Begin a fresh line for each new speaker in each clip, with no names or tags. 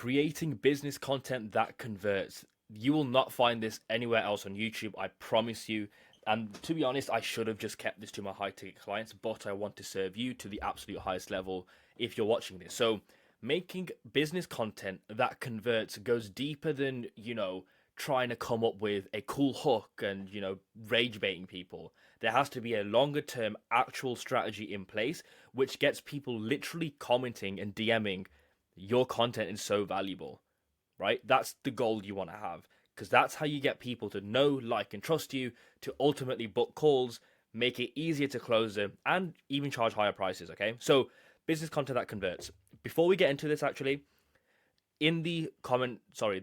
creating business content that converts. You will not find this anywhere else on YouTube, I promise you. And to be honest, I should have just kept this to my high ticket clients, but I want to serve you to the absolute highest level if you're watching this. So, making business content that converts goes deeper than, trying to come up with a cool hook and, rage baiting people. There has to be a longer term actual strategy in place, which gets people literally commenting and DMing your content is so valuable, right? That's the goal you want to have because that's how you get people to know, like, and trust you to ultimately book calls, make it easier to close them, and even charge higher prices. Okay, so business content that converts. Before we get into this, actually, in the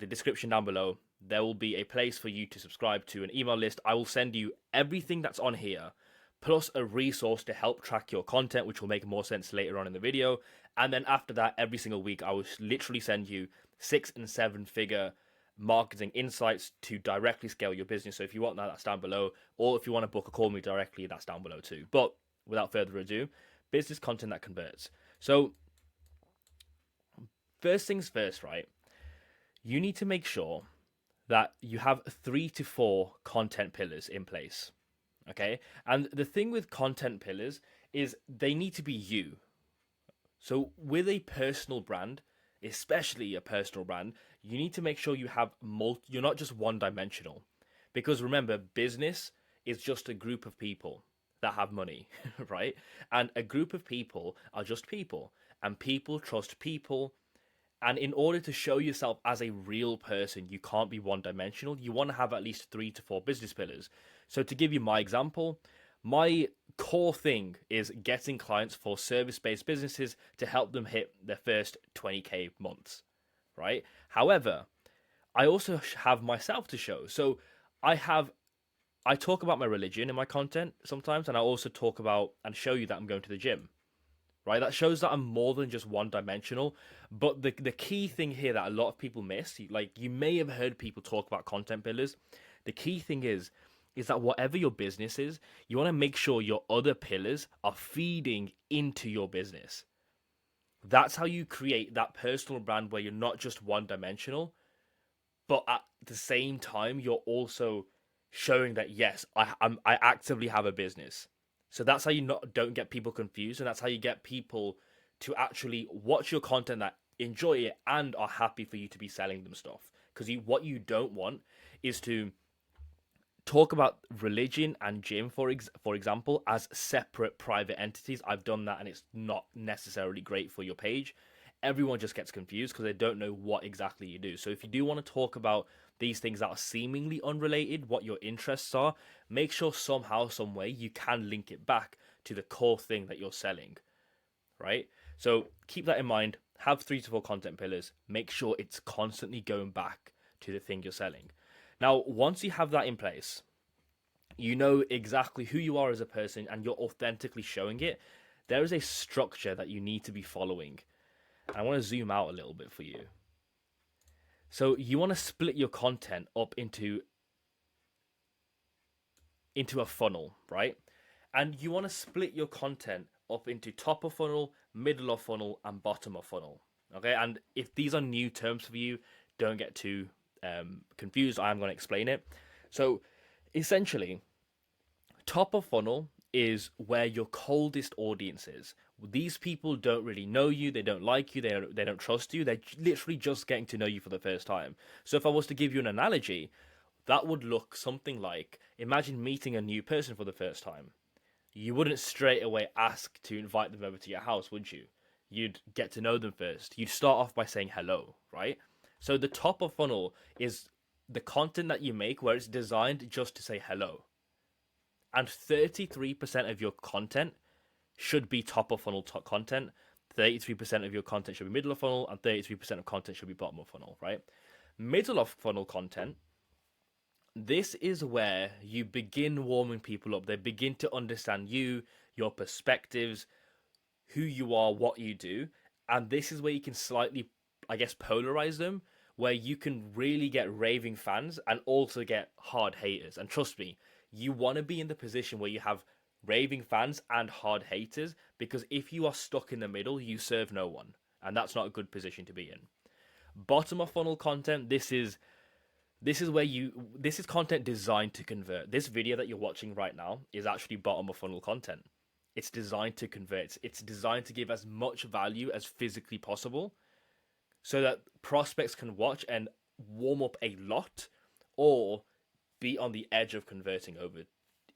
description down below, there will be a place for you to subscribe to an email list. I will send you everything that's on here, plus a resource to help track your content, which will make more sense later on in the video. And then after that, every single week, I will literally send you 6 and 7 figure marketing insights to directly scale your business. So if you want that, that's down below. Or if you want to book a call with me directly, that's down below too. But without further ado, business content that converts. So first things first, right? You need to make sure that you have 3 to 4 content pillars in place. Okay? And the thing with content pillars is they need to be you. So with a personal brand, especially a personal brand, you need to make sure you have you're not just one dimensional. Because remember, business is just a group of people that have money, right? And a group of people are just people, and people trust people. And in order to show yourself as a real person, you can't be one dimensional. You want to have at least 3 to 4 business pillars. So to give you my example, my core thing is getting clients for service-based businesses to help them hit their first 20K months, right? However, I also have myself to show. So I talk about my religion in my content sometimes, and I also talk about and show you that I'm going to the gym, right? That shows that I'm more than just one dimensional. But the key thing here that a lot of people miss, like you may have heard people talk about content pillars. The key thing is that whatever your business is, you want to make sure your other pillars are feeding into your business. That's how you create that personal brand where you're not just one dimensional, but at the same time you're also showing that yes, I actively have a business. So that's how you don't get people confused, and that's how you get people to actually watch your content that enjoy it and are happy for you to be selling them stuff. Because what you don't want is to talk about religion and gym, for example, as separate private entities. I've done that, and it's not necessarily great for your page. Everyone just gets confused because they don't know what exactly you do. So if you do want to talk about these things that are seemingly unrelated, what your interests are, make sure somehow, some way, you can link it back to the core thing that you're selling, right? So keep that in mind. Have 3 to 4 content pillars. Make sure it's constantly going back to the thing you're selling. Now, once you have that in place, you know exactly who you are as a person and you're authentically showing it. There is a structure that you need to be following. I want to zoom out a little bit for you. So you want to split your content up into a funnel, right? And you want to split your content up into top of funnel, middle of funnel, and bottom of funnel. Okay, and if these are new terms for you, don't get too confused. I'm going to explain it. So essentially, top of funnel is where your coldest audience is. These people don't really know you, they don't like you, they don't trust you. They're literally just getting to know you for the first time. So if I was to give you an analogy, that would look something like, imagine meeting a new person for the first time. You wouldn't straight away ask to invite them over to your house, would you? You'd get to know them first. You'd start off by saying hello, right? So the top of funnel is the content that you make where it's designed just to say hello. And 33% of your content should be top of funnel content. 33% of your content should be middle of funnel, and 33% of content should be bottom of funnel, right? Middle of funnel content, this is where you begin warming people up. They begin to understand you, your perspectives, who you are, what you do. And this is where you can slightly, I guess, polarize them, where you can really get raving fans and also get hard haters. And trust me, you want to be in the position where you have raving fans and hard haters, because if you are stuck in the middle, you serve no one. And that's not a good position to be in. Bottom of funnel content, this is where this is content designed to convert. This video that you're watching right now is actually bottom of funnel content. It's designed to convert. It's designed to give as much value as physically possible so that prospects can watch and warm up a lot or be on the edge of converting over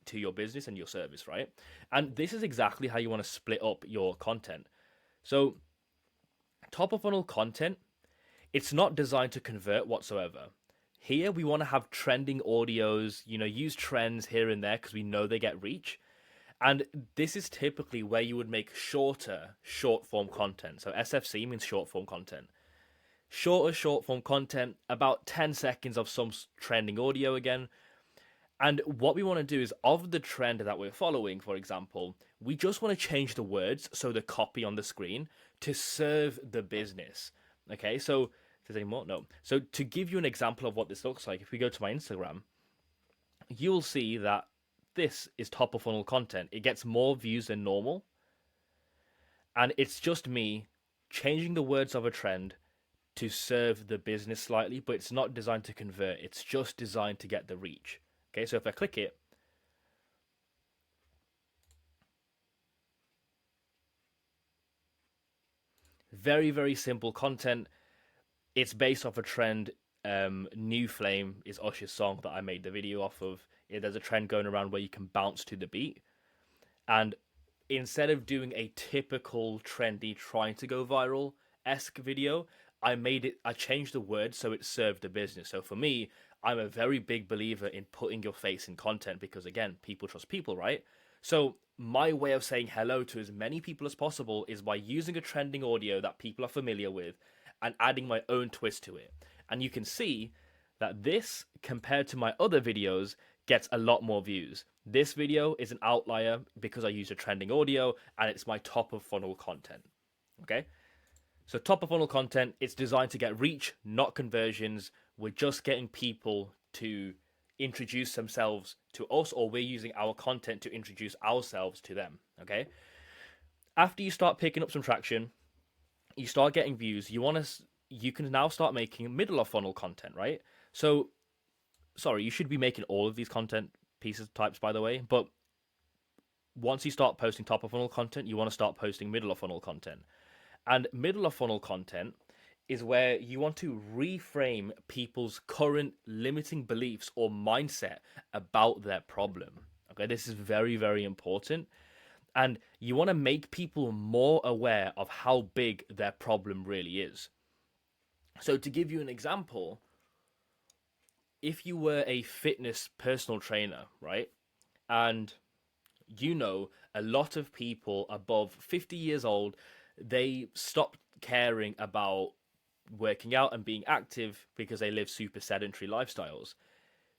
to your business and your service, right? And this is exactly how you want to split up your content. So, top of funnel content, it's not designed to convert whatsoever. Here we want to have trending audios, use trends here and there because we know they get reach. And this is typically where you would make short form content. So SFC means short form content. Short form content, about 10 seconds of some trending audio again. And what we want to do is, of the trend that we're following, for example, we just want to change the words, so the copy on the screen, to serve the business. Okay, so is there any more? No. So to give you an example of what this looks like, if we go to my Instagram, you'll see that this is top of funnel content. It gets more views than normal. And it's just me changing the words of a trend to serve the business slightly, but it's not designed to convert. It's just designed to get the reach. Okay, so if I click it, very, very simple content. It's based off a trend. New Flame is Usher's song that I made the video off of. There's a trend going around where you can bounce to the beat. And instead of doing a typical trendy trying to go viral-esque video, I changed the words so it served the business. So for me, I'm a very big believer in putting your face in content because, again, people trust people, right? So my way of saying hello to as many people as possible is by using a trending audio that people are familiar with and adding my own twist to it. And you can see that this, compared to my other videos, gets a lot more views. This video is an outlier because I use a trending audio and it's my top of funnel content. Okay? So top of funnel content, it's designed to get reach, not conversions. We're just getting people to introduce themselves to us, or we're using our content to introduce ourselves to them. Okay? After you start picking up some traction, you start getting views, you can now start making middle of funnel content, right? So, sorry, you should be making all of these content pieces types, by the way, but once you start posting top of funnel content, you want to start posting middle of funnel content. And middle of funnel content is where you want to reframe people's current limiting beliefs or mindset about their problem. Okay, this is very, very important. And you want to make people more aware of how big their problem really is. So to give you an example, if you were a fitness personal trainer, right? And a lot of people above 50 years old, they stopped caring about working out and being active because they live super sedentary lifestyles.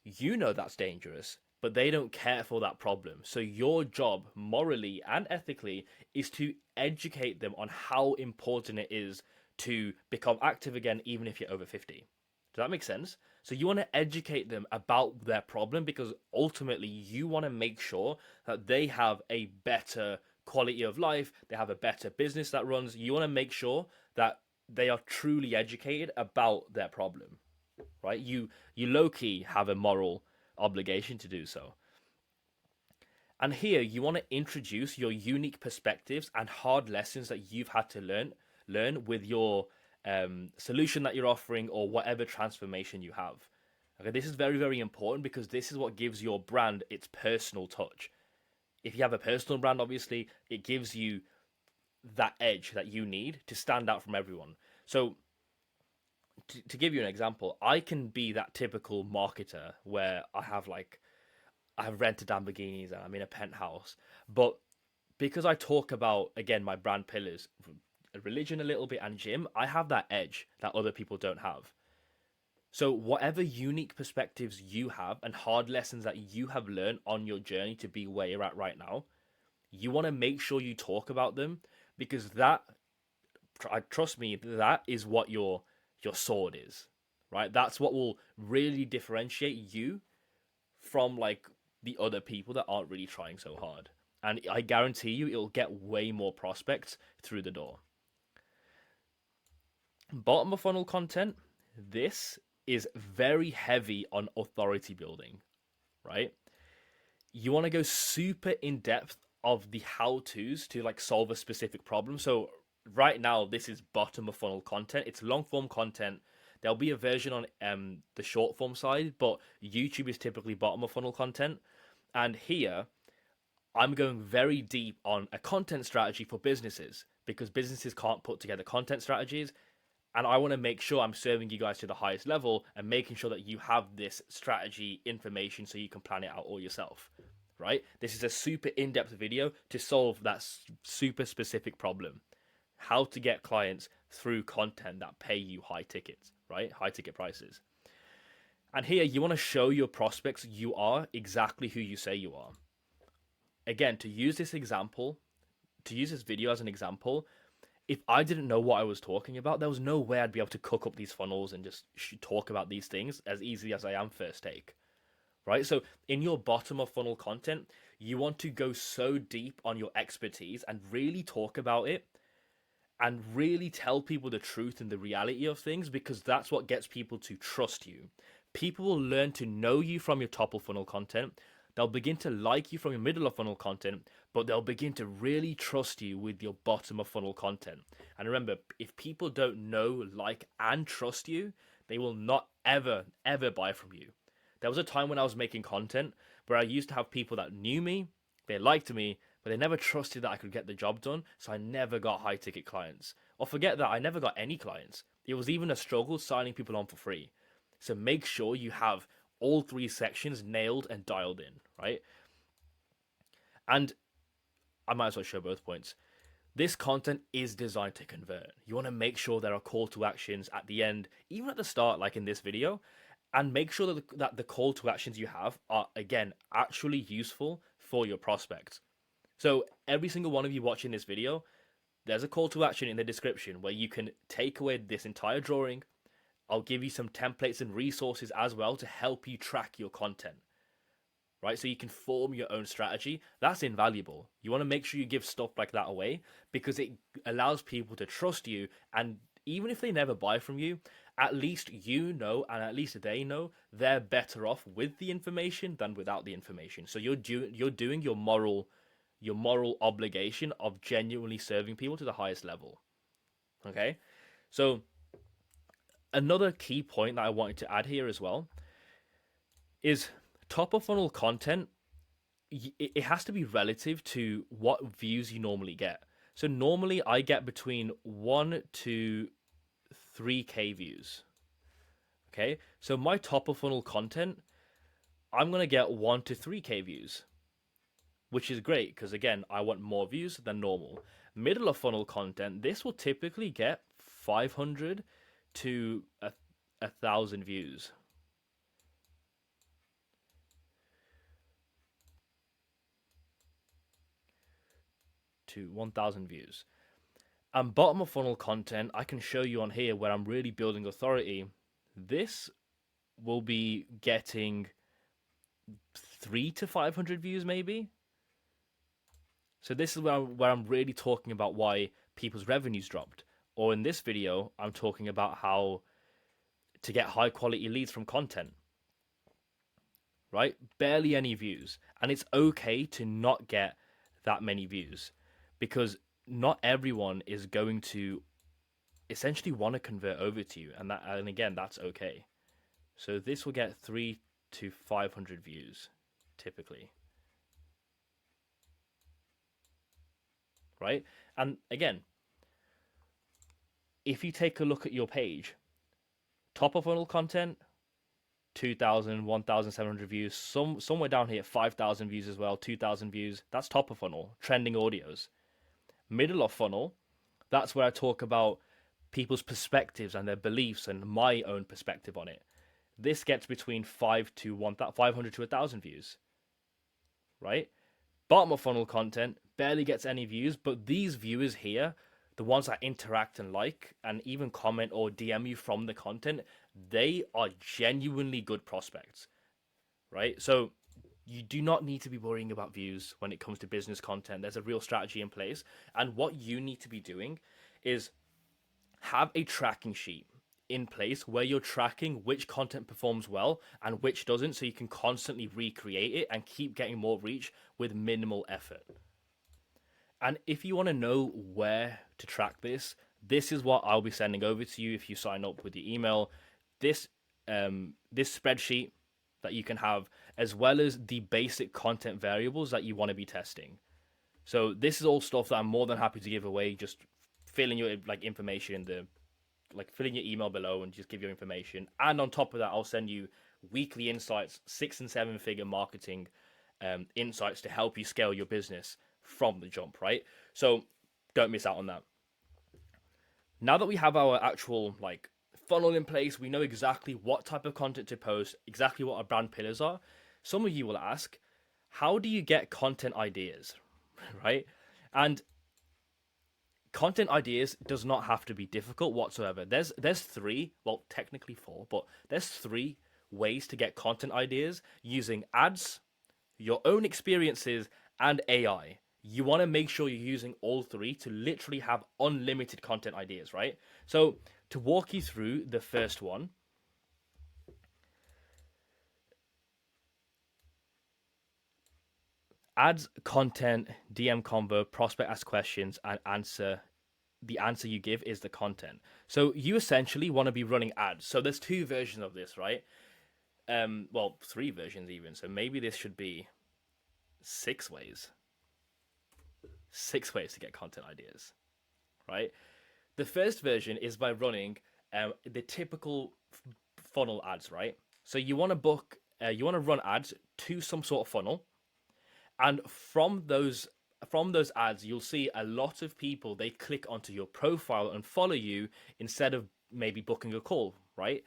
That's dangerous, but they don't care for that problem. So your job, morally and ethically, is to educate them on how important it is to become active again, even if you're over 50. Does that make sense? So you want to educate them about their problem because ultimately you want to make sure that they have a better quality of life, they have a better business that runs. You want to make sure that they are truly educated about their problem, right? You low-key have a moral obligation to do so. And here you want to introduce your unique perspectives and hard lessons that you've had to learn with your solution that you're offering or whatever transformation you have. Okay, this is very, very important because this is what gives your brand its personal touch. If you have a personal brand, obviously, it gives you that edge that you need to stand out from everyone. So to give you an example, I can be that typical marketer where I have rented Lamborghinis and I'm in a penthouse. But because I talk about, again, my brand pillars, religion a little bit and gym, I have that edge that other people don't have. So whatever unique perspectives you have and hard lessons that you have learned on your journey to be where you're at right now, you want to make sure you talk about them because trust me, that is what your sword is, right? That's what will really differentiate you from the other people that aren't really trying so hard. And I guarantee you it'll get way more prospects through the door. Bottom of funnel content, this is very heavy on authority building, right? You want to go super in depth of the how to's to like solve a specific problem. So right now, this is bottom of funnel content. It's long form content. There'll be a version on the short form side, but YouTube is typically bottom of funnel content. And here, I'm going very deep on a content strategy for businesses because businesses can't put together content strategies. And I want to make sure I'm serving you guys to the highest level and making sure that you have this strategy information so you can plan it out all yourself, right? This is a super in depth video to solve that super specific problem: how to get clients through content that pay you high tickets, right? High ticket prices. And here you want to show your prospects you are exactly who you say you are. Again, to use this example, to use this video as an example, if I didn't know what I was talking about, there was no way I'd be able to cook up these funnels and just talk about these things as easily as I am first take, right? So in your bottom of funnel content, you want to go so deep on your expertise and really talk about it and really tell people the truth and the reality of things, because that's what gets people to trust you. People will learn to know you from your top of funnel content. They'll begin to like you from your middle of funnel content, but they'll begin to really trust you with your bottom of funnel content. And remember, if people don't know, like, and trust you, they will not ever, ever buy from you. There was a time when I was making content where I used to have people that knew me, they liked me, but they never trusted that I could get the job done, so I never got high ticket clients. Or forget that, I never got any clients. It was even a struggle signing people on for free. So make sure you have all three sections nailed and dialed in, right? And I might as well show both points. This content is designed to convert. You want to make sure there are call to actions at the end, even at the start, like in this video, and make sure that the call to actions you have are, again, actually useful for your prospects. So every single one of you watching this video, there's a call to action in the description where you can take away this entire drawing. I'll give you some templates and resources as well to help you track your content, right? So you can form your own strategy. That's invaluable. You want to make sure you give stuff like that away because it allows people to trust you. And even if they never buy from you, at least you know, and at least they know they're better off with the information than without the information. So you're doing your moral obligation of genuinely serving people to the highest level. Okay? So another key point that I wanted to add here as well is top of funnel content. It has to be relative to what views you normally get. So normally I get between 1 to 3k views. Okay, so my top of funnel content, I'm gonna get 1 to 3k views, which is great because again, I want more views than normal. Middle of funnel content, this will typically get 500 to 1,000 views. To 1,000 views. And bottom of funnel content, I can show you on here where I'm really building authority. This will be getting 3 to 500 views maybe. So this is where I'm really talking about why people's revenues dropped. Or in this video, I'm talking about how to get high quality leads from content. Right? Barely any views. And it's okay to not get that many views because not everyone is going to essentially want to convert over to you, and again, that's okay. So this will get 3 to 500 views typically, right? And again, if you take a look at your page, top of funnel content, 2,000, 1,700 views, somewhere down here 5,000 views as well, 2,000 views. That's top of funnel, trending audios. Middle of funnel, that's where I talk about people's perspectives and their beliefs and my own perspective on it. This gets between 500 to 1,000 views, right? Bottom of funnel content barely gets any views, but these viewers here, the ones that interact and like and even comment or DM you from the content, they are genuinely good prospects, right? So you do not need to be worrying about views when it comes to business content. There's a real strategy in place. And what you need to be doing is have a tracking sheet in place where you're tracking which content performs well and which doesn't, so you can constantly recreate it and keep getting more reach with minimal effort. And if you want to know where to track this, this is what I'll be sending over to you if you sign up with the email. This this spreadsheet that you can have, as well as the basic content variables that you want to be testing. So this is all stuff that I'm more than happy to give away. Just fill in your like information in the fill in your email below and just give your information. And on top of that, I'll send you weekly insights, 6 and 7 figure marketing insights to help you scale your business from the jump, right? So don't miss out on that. Now that we have our actual like funnel in place, we know exactly what type of content to post, exactly what our brand pillars are. Some of you will ask, how do you get content ideas, right? And content ideas does not have to be difficult whatsoever. There's three, well, technically four, but there's three ways to get content ideas using ads, your own experiences, and AI. You want to make sure you're using all three to literally have unlimited content ideas, right? So to walk you through the first one, ads, content, DM convo, prospect ask questions, and answer. The answer you give is the content. So you essentially want to be running ads. So there's two versions of this, right? Well, three versions even. So maybe this should be 6 ways. 6 ways to get content ideas, right? The first version is by running the typical funnel ads, right? So you want to you want to run ads to some sort of funnel, and from those ads, you'll see a lot of people, they click onto your profile and follow you instead of maybe booking a call, right?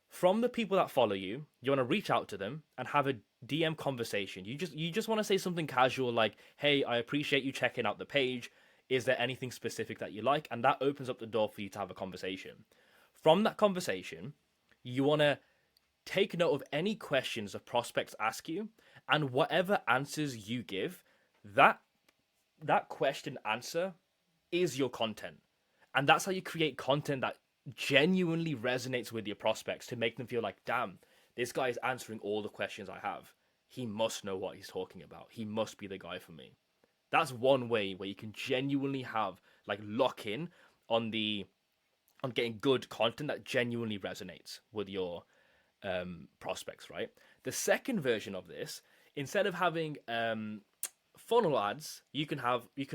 From the people that follow you, you want to reach out to them and have a DM conversation. You just want to say something casual like, "Hey, I appreciate you checking out the page. Is there anything specific that you like?" And that opens up the door for you to have a conversation. From that conversation, you want to take note of any questions the prospects ask you, and whatever answers you give, that question answer is your content. And that's how you create content that genuinely resonates with your prospects to make them feel like, damn, this guy is answering all the questions I have. He must know what he's talking about. He must be the guy for me. That's one way where you can genuinely have like lock in on the on getting good content that genuinely resonates with your prospects, right? The second version of this, instead of having funnel ads, you can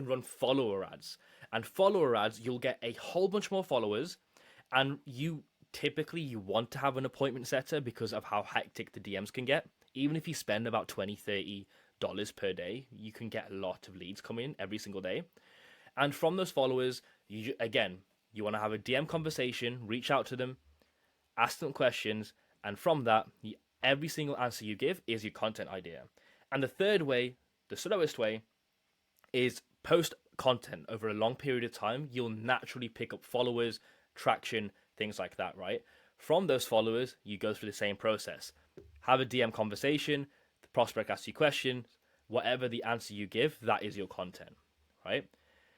run follower ads. And follower ads, you'll get a whole bunch more followers, and you want to have an appointment setter because of how hectic the DMs can get. Even if you spend about $20-$30 per day, you can get a lot of leads coming in every single day. And from those followers, you want to have a DM conversation, reach out to them, ask them questions, and from that, every single answer you give is your content idea. And the third way, the slowest way, is post content over a long period of time. You'll naturally pick up followers, traction, things like that, right? From those followers, you go through the same process. Have a DM conversation, the prospect asks you questions, whatever the answer you give, that is your content, right?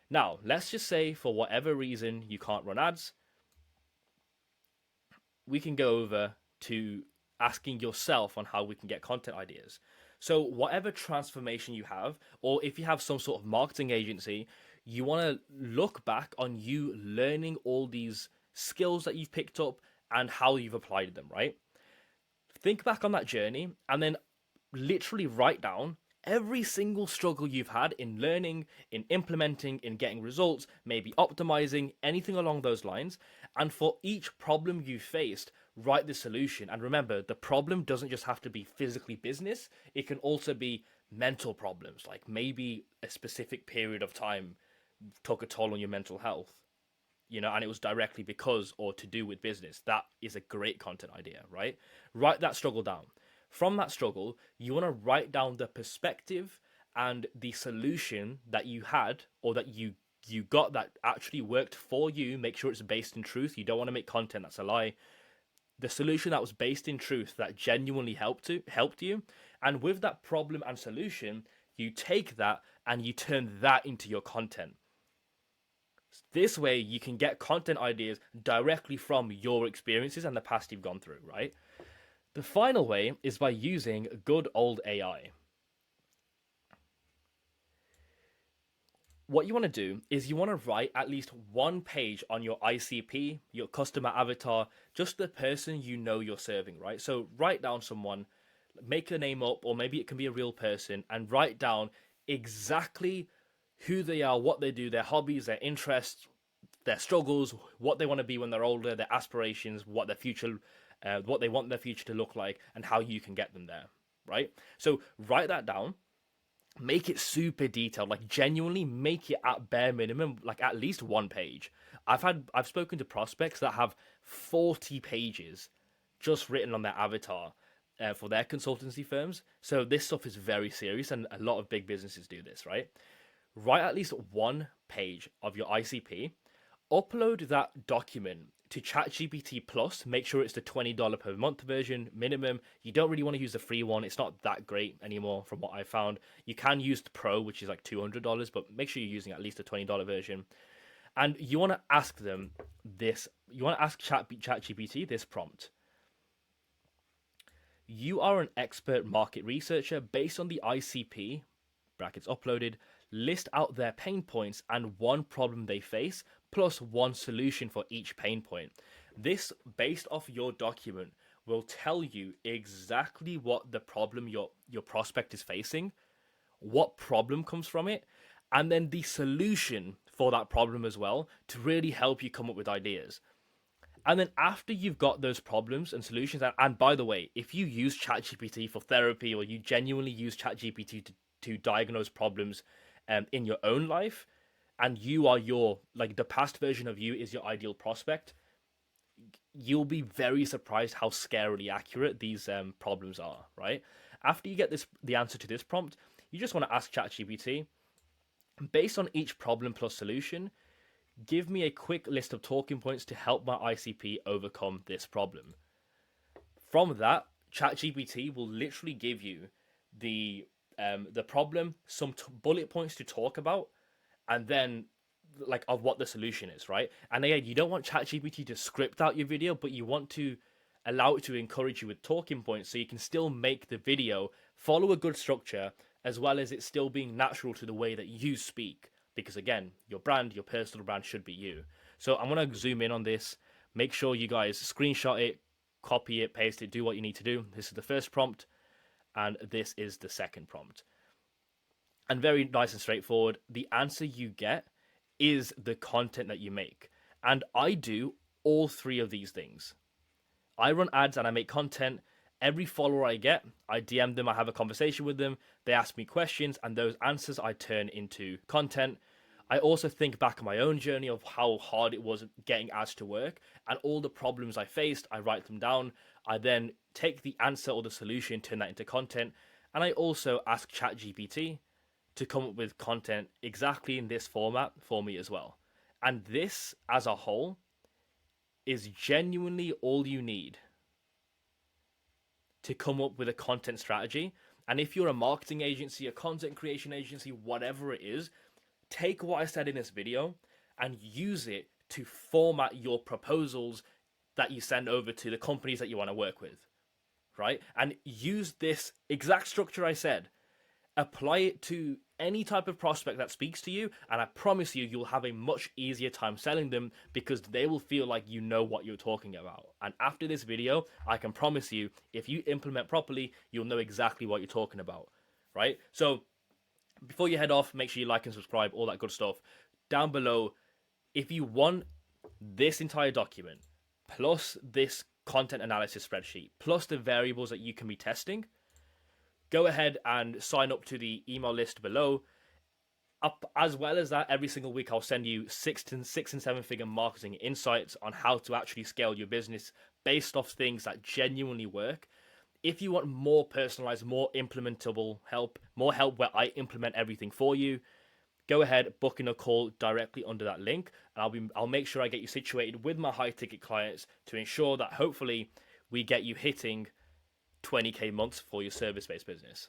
Now, let's just say for whatever reason you can't run ads. We can go over to asking yourself on how we can get content ideas. So whatever transformation you have, or if you have some sort of marketing agency, you want to look back on you learning all these skills that you've picked up and how you've applied them, right? Think back on that journey and then literally write down every single struggle you've had in learning, in implementing, in getting results, maybe optimizing, anything along those lines. And for each problem you faced, write the solution. And remember, the problem doesn't just have to be physically business, it can also be mental problems, like maybe a specific period of time took a toll on your mental health, and it was directly because or to do with business. That is a great content idea, right? Write that struggle down. From that struggle, you want to write down the perspective and the solution that you had or that you got that actually worked for you. Make sure it's based in truth. You don't want to make content that's a lie. The solution that was based in truth that genuinely helped you. And with that problem and solution, you take that and you turn that into your content. This way, you can get content ideas directly from your experiences and the past you've gone through, right? The final way is by using good old AI. What you want to do is you want to write at least one page on your ICP, your customer avatar, just the person you know you're serving, right? So write down someone, make a name up, or maybe it can be a real person, and write down exactly who they are, what they do, their hobbies, their interests, their struggles, what they want to be when they're older, their aspirations, what their future, what they want their future to look like, and how you can get them there, right? So write that down, make it super detailed, like genuinely make it at bare minimum, like at least one page. I've spoken to prospects that have 40 pages just written on their avatar for their consultancy firms. So this stuff is very serious, and a lot of big businesses do this, right? Write at least one page of your ICP, upload that document to ChatGPT Plus. Make sure it's the $20 per month version minimum. You don't really want to use the free one. It's not that great anymore from what I found. You can use the Pro, which is like $200, but make sure you're using at least a $20 version. And you want to ask them this. You want to ask ChatGPT this prompt. You are an expert market researcher. Based on the ICP, brackets uploaded, list out their pain points and one problem they face, plus one solution for each pain point. This, based off your document, will tell you exactly what the problem your prospect is facing, what problem comes from it, and then the solution for that problem as well, to really help you come up with ideas. And then after you've got those problems and solutions, and by the way, if you use ChatGPT for therapy, or you genuinely use ChatGPT to diagnose problems in your own life, and you are like the past version of you is your ideal prospect, you'll be very surprised how scarily accurate these problems are, right? After you get the answer to this prompt, you just want to ask ChatGPT, based on each problem plus solution, give me a quick list of talking points to help my ICP overcome this problem. From that, ChatGPT will literally give you the problem, some bullet points to talk about, and then like of what the solution is, right? And again, you don't want ChatGPT to script out your video, but you want to allow it to encourage you with talking points, so you can still make the video follow a good structure, as well as it still being natural to the way that you speak. Because again, your brand, your personal brand should be you. So I'm going to zoom in on this. Make sure you guys screenshot it, copy it, paste it, do what you need to do. This is the first prompt, and this is the second prompt. And very nice and straightforward. The answer you get is the content that you make. And I do all three of these things. I run ads and I make content. Every follower I get, I DM them, I have a conversation with them, they ask me questions, and those answers I turn into content. I also think back on my own journey of how hard it was getting ads to work, and all the problems I faced, I write them down. I then take the answer or the solution, turn that into content, and I also ask ChatGPT to come up with content exactly in this format for me as well. And this, as a whole, is genuinely all you need to come up with a content strategy. And if you're a marketing agency, a content creation agency, whatever it is, take what I said in this video and use it to format your proposals that you send over to the companies that you want to work with, right? And use this exact structure I said, apply it to any type of prospect that speaks to you, and I promise you, you'll have a much easier time selling them, because they will feel like you know what you're talking about. And after this video, I can promise you, if you implement properly, you'll know exactly what you're talking about, right? So before you head off, make sure you like and subscribe, all that good stuff. Down below, if you want this entire document, plus this content analysis spreadsheet, plus the variables that you can be testing, go ahead and sign up to the email list below. As well as that, every single week I'll send you six and seven figure marketing insights on how to actually scale your business based off things that genuinely work. If you want more personalized, more implementable help, more help where I implement everything for you, go ahead, book in a call directly under that link, and I'll make sure I get you situated with my high ticket clients to ensure that hopefully we get you hitting 20k months for your service-based business.